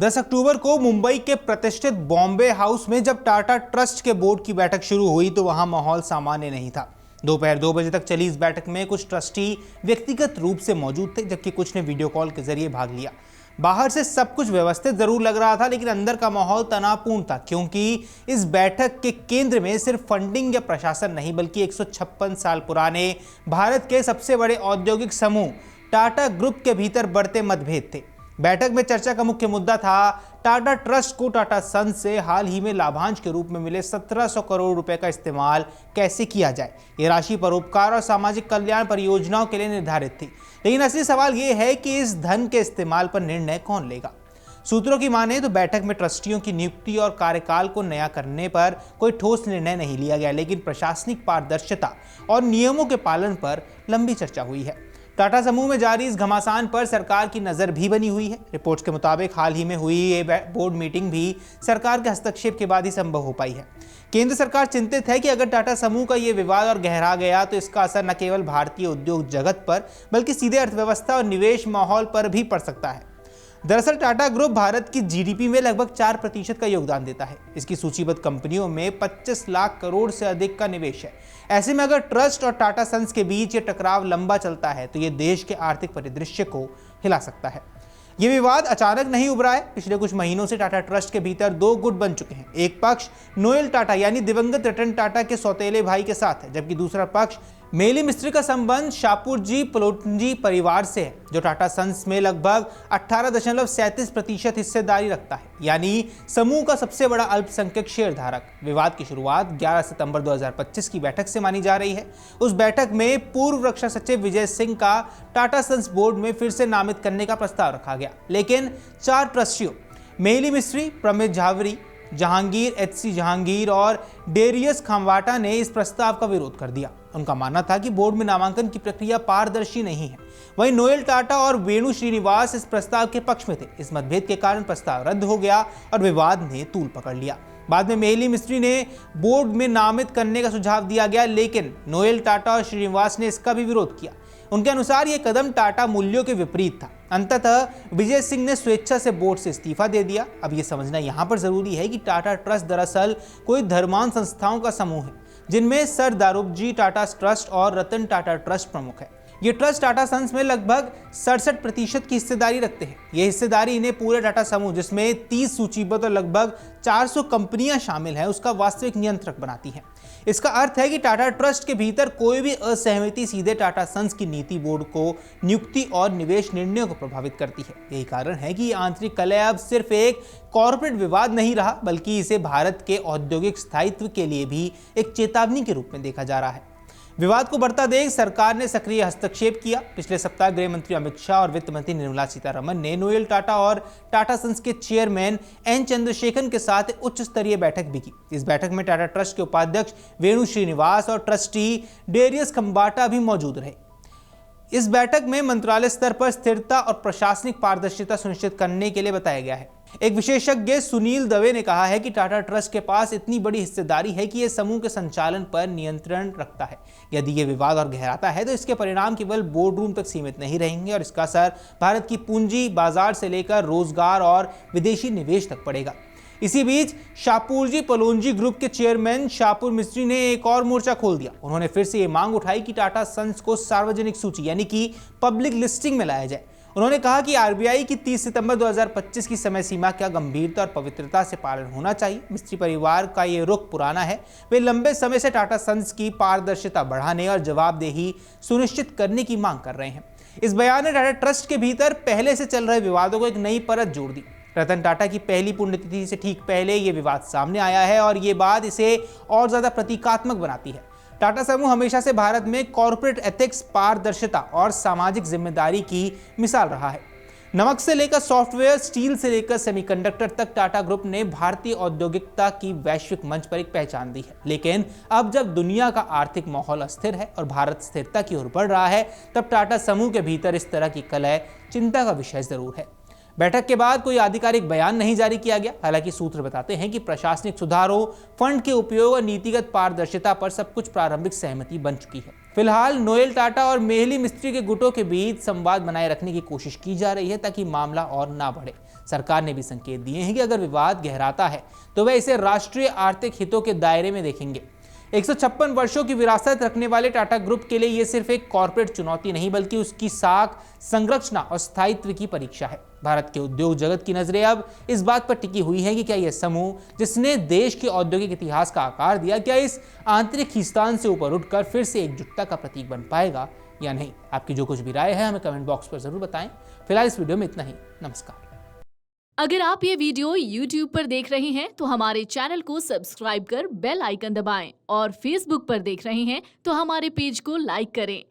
10 अक्टूबर को मुंबई के प्रतिष्ठित बॉम्बे हाउस में जब टाटा ट्रस्ट के बोर्ड की बैठक शुरू हुई तो वहां माहौल सामान्य नहीं था। दोपहर 2 बजे तक चली इस बैठक में कुछ ट्रस्टी व्यक्तिगत रूप से मौजूद थे, जबकि कुछ ने वीडियो कॉल के जरिए भाग लिया। बाहर से सब कुछ व्यवस्थित जरूर लग रहा था, लेकिन अंदर का माहौल तनावपूर्ण था, क्योंकि इस बैठक के केंद्र में सिर्फ फंडिंग या प्रशासन नहीं, बल्कि 156 साल पुराने भारत के सबसे बड़े औद्योगिक समूह टाटा ग्रुप के भीतर बढ़ते मतभेद थे। बैठक में चर्चा का मुख्य मुद्दा था टाटा ट्रस्ट को टाटा सन्स से हाल ही में लाभांश के रूप में मिले 1700 करोड़ रुपए का इस्तेमाल कैसे किया जाए। ये राशि परोपकार और सामाजिक कल्याण परियोजनाओं के लिए निर्धारित थी, लेकिन असली सवाल ये है कि इस धन के इस्तेमाल पर निर्णय कौन लेगा। सूत्रों की माने तो बैठक में ट्रस्टियों की नियुक्ति और कार्यकाल को नया करने पर कोई ठोस निर्णय नहीं लिया गया, लेकिन प्रशासनिक पारदर्शिता और नियमों के पालन पर लंबी चर्चा हुई है। टाटा समूह में जारी इस घमासान पर सरकार की नजर भी बनी हुई है। रिपोर्ट्स के मुताबिक हाल ही में हुई ये बोर्ड मीटिंग भी सरकार के हस्तक्षेप के बाद ही संभव हो पाई है। केंद्र सरकार चिंतित है कि अगर टाटा समूह का ये विवाद और गहरा गया तो इसका असर न केवल भारतीय उद्योग जगत पर, बल्कि सीधे अर्थव्यवस्था और निवेश माहौल पर भी पड़ सकता है। दरअसल टाटा ग्रुप भारत की जीडीपी में लगभग 4% का योगदान देता है। इसकी सूचीबद्ध कंपनियों में 25 लाख करोड़ से अधिक का निवेश है। ऐसे में अगर ट्रस्ट और टाटा सन्स के बीच ये टकराव लंबा चलता है तो ये देश के आर्थिक परिदृश्य को हिला सकता है। ये विवाद अचानक नहीं उभरा है। पिछले कुछ महीनों से टाटा ट्रस्ट के भीतर दो गुट बन चुके हैं। एक पक्ष नोएल टाटा यानी दिवंगत रतन टाटा के सौतेले भाई के साथ है, जबकि दूसरा पक्ष मेहली मिस्त्री का संबंध शापूरजी पलोटनजी परिवार से है, जो टाटा सन्स में लगभग 18.37% हिस्सेदारी रखता है, यानी समूह का सबसे बड़ा अल्पसंख्यक शेयरधारक। विवाद की शुरुआत 11 सितंबर 2025 की बैठक से मानी जा रही है। उस बैठक में पूर्व रक्षा सचिव विजय सिंह का टाटा सन्स बोर्ड में फिर से नामित करने का प्रस्ताव रखा गया, लेकिन 4 ट्रस्टियों मेहली मिस्त्री, प्रमित झावरी, जहांगीर एचसी जहांगीर और डेरियस खम्वाटा ने इस प्रस्ताव का विरोध कर दिया। उनका मानना था कि बोर्ड में नामांकन की प्रक्रिया पारदर्शी नहीं है। वहीं नोएल टाटा और वेणु श्रीनिवास इस प्रस्ताव के पक्ष में थे। इस मतभेद के कारण प्रस्ताव रद्द हो गया और विवाद ने तूल पकड़ लिया। बाद में मेहली मिस्त्री ने बोर्ड में नामित करने का सुझाव दिया गया, लेकिन नोएल टाटा और श्रीनिवास ने इसका भी विरोध किया। उनके अनुसार यह कदम टाटा मूल्यों के विपरीत था। अंततः विजय सिंह ने स्वेच्छा से बोर्ड से इस्तीफा दे दिया। अब यह समझना यहां पर जरूरी है कि टाटा ट्रस्ट दरअसल कोई धर्मांध संस्थाओं का समूह है, जिनमें सर दारूबजी टाटा ट्रस्ट और रतन टाटा ट्रस्ट प्रमुख है। ये ट्रस्ट टाटा सन्स में लगभग 67% की हिस्सेदारी रखते हैं। ये हिस्सेदारी इन्हें पूरे टाटा समूह, जिसमें 30 सूचीबद्ध और लगभग 400 कंपनियां शामिल हैं, उसका वास्तविक नियंत्रक बनाती हैं। इसका अर्थ है कि टाटा ट्रस्ट के भीतर कोई भी असहमति सीधे टाटा सन्स की नीति, बोर्ड को नियुक्ति और निवेश निर्णयों को प्रभावित करती है। यही कारण है कि आंतरिक कलह अब सिर्फ एक कॉर्पोरेट विवाद नहीं रहा, बल्कि इसे भारत के औद्योगिक स्थायित्व के लिए भी एक चेतावनी के रूप में देखा जा रहा है। विवाद को बढ़ता देख सरकार ने सक्रिय हस्तक्षेप किया। पिछले सप्ताह गृह मंत्री अमित शाह और वित्त मंत्री निर्मला सीतारमण ने नोएल टाटा और टाटा सन्स के चेयरमैन एन चंद्रशेखरन के साथ उच्च स्तरीय बैठक भी की। इस बैठक में टाटा ट्रस्ट के उपाध्यक्ष वेणु श्रीनिवास और ट्रस्टी डेरियस खम्बाटा भी मौजूद रहे। इस बैठक में मंत्रालय स्तर पर स्थिरता और प्रशासनिक पारदर्शिता सुनिश्चित करने के लिए बताया गया है। एक विशेषज्ञ सुनील दवे ने कहा है कि टाटा ट्रस्ट के पास इतनी बड़ी हिस्सेदारी है कि यह समूह के संचालन पर नियंत्रण रखता है। यदि यह विवाद और गहराता है तो इसके परिणाम केवल बोर्ड रूम तक सीमित नहीं रहेंगे और इसका असर भारत की पूंजी बाजार से लेकर रोजगार और विदेशी निवेश तक पड़ेगा। इसी बीच शापूरजी पलोटनजी ग्रुप के चेयरमैन शापूर मिस्त्री ने एक और मोर्चा खोल दिया। उन्होंने फिर से ये मांग उठाई कि टाटा सन्स को सार्वजनिक सूची यानी कि पब्लिक लिस्टिंग में लाया जाए। उन्होंने कहा कि आरबीआई की 30 सितंबर 2025 की समय सीमा का गंभीरता और पवित्रता से पालन होना चाहिए। मिस्त्री परिवार का ये रुख पुराना है। वे लंबे समय से टाटा सन्स की पारदर्शिता बढ़ाने और जवाबदेही सुनिश्चित करने की मांग कर रहे हैं। इस बयान ने टाटा ट्रस्ट के भीतर पहले से चल रहे विवादों को एक नई परत जोड़ दी। रतन टाटा की पहली पुण्यतिथि से ठीक पहले ये विवाद सामने आया है और ये बात इसे और ज्यादा प्रतीकात्मक बनाती है। टाटा समूह हमेशा से भारत में कॉर्पोरेट एथिक्स, पारदर्शिता और सामाजिक जिम्मेदारी की मिसाल रहा है। नमक से लेकर सॉफ्टवेयर, स्टील से लेकर सेमीकंडक्टर तक टाटा ग्रुप ने भारतीय औद्योगिकता की वैश्विक मंच पर एक पहचान दी है। लेकिन अब जब दुनिया का आर्थिक माहौल अस्थिर है और भारत स्थिरता की ओर बढ़ रहा है, तब टाटा समूह के भीतर इस तरह की कलह चिंता का विषय जरूर है। बैठक के बाद कोई आधिकारिक बयान नहीं जारी किया गया। हालांकि सूत्र बताते हैं कि प्रशासनिक सुधारों, फंड के उपयोग और नीतिगत पारदर्शिता पर सब कुछ प्रारंभिक सहमति बन चुकी है। फिलहाल नोएल टाटा और मेहली मिस्त्री के गुटों के बीच संवाद बनाए रखने की कोशिश की जा रही है ताकि मामला और ना बढ़े। सरकार ने भी संकेत दिए हैं कि अगर विवाद गहराता है तो वह इसे राष्ट्रीय आर्थिक हितों के दायरे में देखेंगे। 156 वर्षों की विरासत रखने वाले टाटा ग्रुप के लिए यह सिर्फ एक कॉर्पोरेट चुनौती नहीं बल्कि उसकी साख, संरचना और स्थायित्व की परीक्षा है। भारत के उद्योग जगत की नजरें अब इस बात पर टिकी हुई हैं कि क्या यह समूह जिसने देश के औद्योगिक इतिहास का आकार दिया, क्या इस आंतरिक खींचतान से ऊपर उठकर फिर से एकजुटता का प्रतीक बन पाएगा या नहीं। आपकी जो कुछ भी राय है हमें कमेंट बॉक्स पर जरूर बताएं। फिलहाल इस वीडियो में इतना ही। नमस्कार। अगर आप ये वीडियो YouTube पर देख रहे हैं तो हमारे चैनल को सब्सक्राइब कर बेल आइकन दबाएं और Facebook पर देख रहे हैं तो हमारे पेज को लाइक करें।